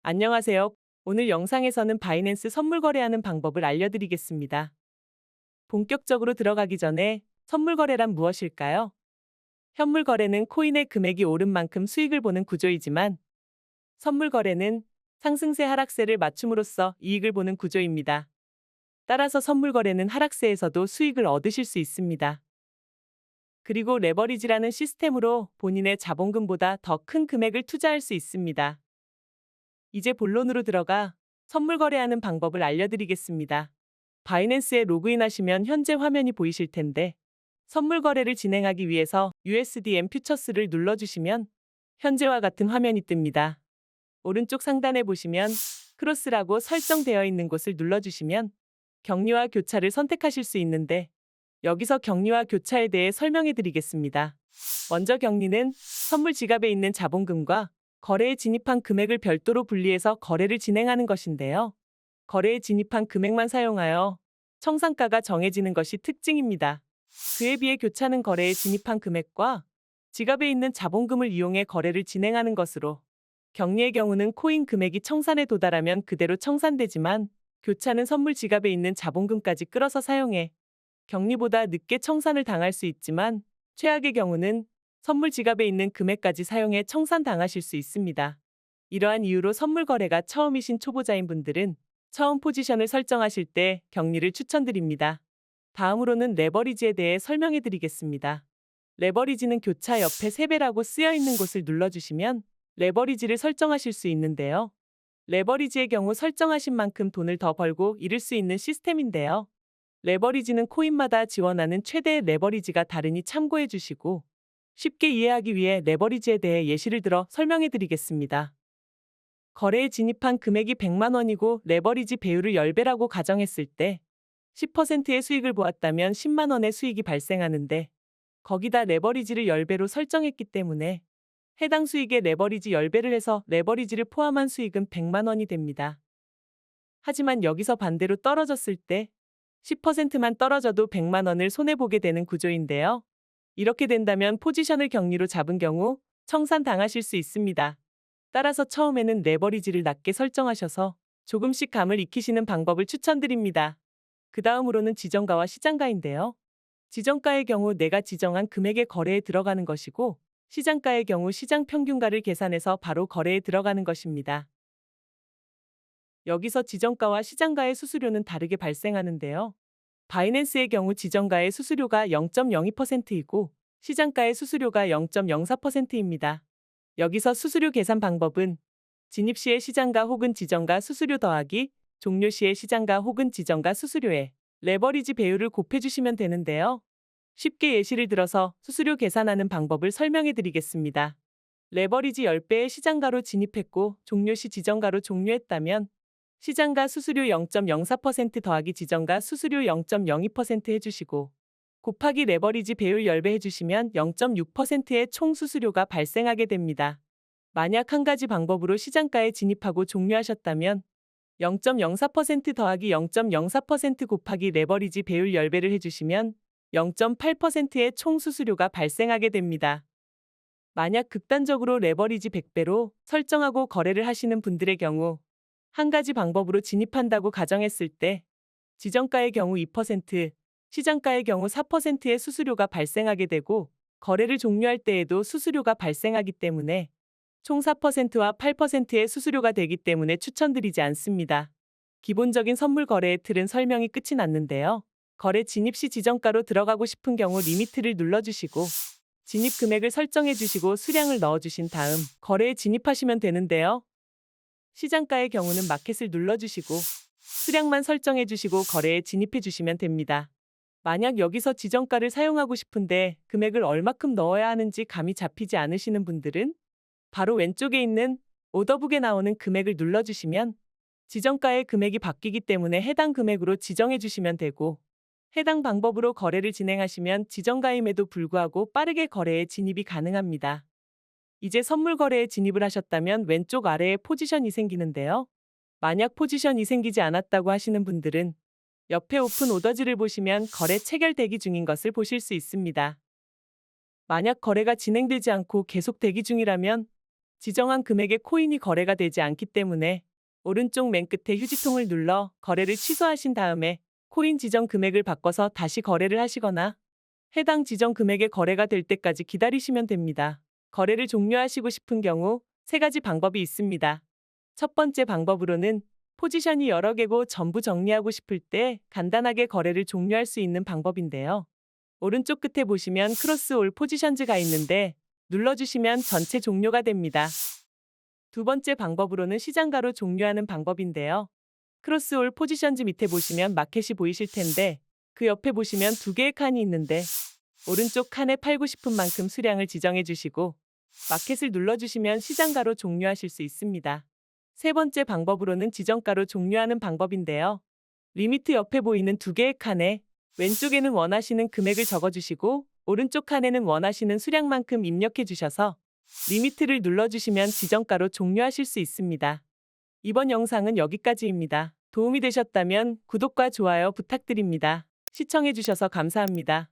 안녕하세요. 오늘 영상에서는 바이낸스 선물 거래하는 방법을 알려드리겠습니다. 본격적으로 들어가기 전에 선물 거래란 무엇일까요? 현물 거래는 코인의 금액이 오른 만큼 수익을 보는 구조이지만 선물 거래는 상승세 하락세를 맞춤으로써 이익을 보는 구조입니다. 따라서 선물 거래는 하락세에서도 수익을 얻으실 수 있습니다. 그리고 레버리지라는 시스템으로 본인의 자본금보다 더 큰 금액을 투자할 수 있습니다. 이제 본론으로 들어가 선물 거래하는 방법을 알려드리겠습니다. 바이낸스에 로그인하시면 현재 화면이 보이실 텐데 선물 거래를 진행하기 위해서 USDM 퓨처스를 눌러주시면 현재와 같은 화면이 뜹니다. 오른쪽 상단에 보시면 크로스라고 설정되어 있는 곳을 눌러주시면 격리와 교차를 선택하실 수 있는데 여기서 격리와 교차에 대해 설명해 드리겠습니다. 먼저 격리는 선물 지갑에 있는 자본금과 거래에 진입한 금액을 별도로 분리해서 거래를 진행하는 것인데요. 거래에 진입한 금액만 사용하여 청산가가 정해지는 것이 특징입니다. 그에 비해 교차는 거래에 진입한 금액과 지갑에 있는 자본금을 이용해 거래를 진행하는 것으로 격리의 경우는 코인 금액이 청산에 도달하면 그대로 청산되지만 교차는 선물 지갑에 있는 자본금까지 끌어서 사용해 격리보다 늦게 청산을 당할 수 있지만 최악의 경우는 선물 지갑에 있는 금액까지 사용해 청산당하실 수 있습니다. 이러한 이유로 선물 거래가 처음이신 초보자인 분들은 처음 포지션을 설정하실 때 격리를 추천드립니다. 다음으로는 레버리지에 대해 설명해 드리겠습니다. 레버리지는 교차 옆에 3배라고 쓰여 있는 곳을 눌러주시면 레버리지를 설정하실 수 있는데요. 레버리지의 경우 설정하신 만큼 돈을 더 벌고 잃을 수 있는 시스템인데요. 레버리지는 코인마다 지원하는 최대 레버리지가 다르니 참고해 주시고 쉽게 이해하기 위해 레버리지에 대해 예시를 들어 설명해 드리겠습니다. 거래에 진입한 금액이 100만 원이고 레버리지 배율을 10배라고 가정했을 때 10%의 수익을 보았다면 10만 원의 수익이 발생하는데 거기다 레버리지를 10배로 설정했기 때문에 해당 수익에 레버리지 10배를 해서 레버리지를 포함한 수익은 100만 원이 됩니다. 하지만 여기서 반대로 떨어졌을 때 10%만 떨어져도 100만 원을 손해보게 되는 구조인데요. 이렇게 된다면 포지션을 격리로 잡은 경우 청산당하실 수 있습니다. 따라서 처음에는 레버리지를 낮게 설정하셔서 조금씩 감을 익히시는 방법을 추천드립니다. 그 다음으로는 지정가와 시장가인데요. 지정가의 경우 내가 지정한 금액의 거래에 들어가는 것이고 시장가의 경우 시장 평균가를 계산해서 바로 거래에 들어가는 것입니다. 여기서 지정가와 시장가의 수수료는 다르게 발생하는데요. 바이낸스의 경우 지정가의 수수료가 0.02%이고 시장가의 수수료가 0.04%입니다. 여기서 수수료 계산 방법은 진입 시의 시장가 혹은 지정가 수수료 더하기 종료 시의 시장가 혹은 지정가 수수료에 레버리지 배율을 곱해주시면 되는데요. 쉽게 예시를 들어서 수수료 계산하는 방법을 설명해 드리겠습니다. 레버리지 10배의 시장가로 진입했고 종료 시 지정가로 종료했다면 시장가 수수료 0.04% 더하기 지정가 수수료 0.02% 해주시고 곱하기 레버리지 배율 10배 해주시면 0.6%의 총 수수료가 발생하게 됩니다. 만약 한 가지 방법으로 시장가에 진입하고 종료하셨다면 0.04% 더하기 0.04% 곱하기 레버리지 배율 10배를 해주시면 0.8%의 총 수수료가 발생하게 됩니다. 만약 극단적으로 레버리지 100배로 설정하고 거래를 하시는 분들의 경우 한 가지 방법으로 진입한다고 가정했을 때 지정가의 경우 2%, 시장가의 경우 4%의 수수료가 발생하게 되고 거래를 종료할 때에도 수수료가 발생하기 때문에 총 4%와 8%의 수수료가 되기 때문에 추천드리지 않습니다. 기본적인 선물 거래의 틀은 설명이 끝이 났는데요. 거래 진입 시 지정가로 들어가고 싶은 경우 리미트를 눌러주시고 진입 금액을 설정해 주시고 수량을 넣어주신 다음 거래에 진입하시면 되는데요. 시장가의 경우는 마켓을 눌러주시고 수량만 설정해 주시고 거래에 진입해 주시면 됩니다. 만약 여기서 지정가를 사용하고 싶은데 금액을 얼마큼 넣어야 하는지 감이 잡히지 않으시는 분들은 바로 왼쪽에 있는 오더북에 나오는 금액을 눌러주시면 지정가의 금액이 바뀌기 때문에 해당 금액으로 지정해 주시면 되고 해당 방법으로 거래를 진행하시면 지정가임에도 불구하고 빠르게 거래에 진입이 가능합니다. 이제 선물 거래에 진입을 하셨다면 왼쪽 아래에 포지션이 생기는데요. 만약 포지션이 생기지 않았다고 하시는 분들은 옆에 오픈 오더즈를 보시면 거래 체결 대기 중인 것을 보실 수 있습니다. 만약 거래가 진행되지 않고 계속 대기 중이라면 지정한 금액의 코인이 거래가 되지 않기 때문에 오른쪽 맨 끝에 휴지통을 눌러 거래를 취소하신 다음에 코인 지정 금액을 바꿔서 다시 거래를 하시거나 해당 지정 금액의 거래가 될 때까지 기다리시면 됩니다. 거래를 종료하시고 싶은 경우 세 가지 방법이 있습니다. 첫 번째 방법으로는 포지션이 여러 개고 전부 정리하고 싶을 때 간단하게 거래를 종료할 수 있는 방법인데요. 오른쪽 끝에 보시면 크로스 올 포지션즈가 있는데 눌러주시면 전체 종료가 됩니다. 두 번째 방법으로는 시장가로 종료하는 방법인데요. 크로스 올 포지션즈 밑에 보시면 마켓이 보이실 텐데 그 옆에 보시면 두 개의 칸이 있는데 오른쪽 칸에 팔고 싶은 만큼 수량을 지정해 주시고 마켓을 눌러주시면 시장가로 종료하실 수 있습니다. 세 번째 방법으로는 지정가로 종료하는 방법인데요. 리미트 옆에 보이는 두 개의 칸에 왼쪽에는 원하시는 금액을 적어주시고 오른쪽 칸에는 원하시는 수량만큼 입력해 주셔서 리미트를 눌러주시면 지정가로 종료하실 수 있습니다. 이번 영상은 여기까지입니다. 도움이 되셨다면 구독과 좋아요 부탁드립니다. 시청해 주셔서 감사합니다.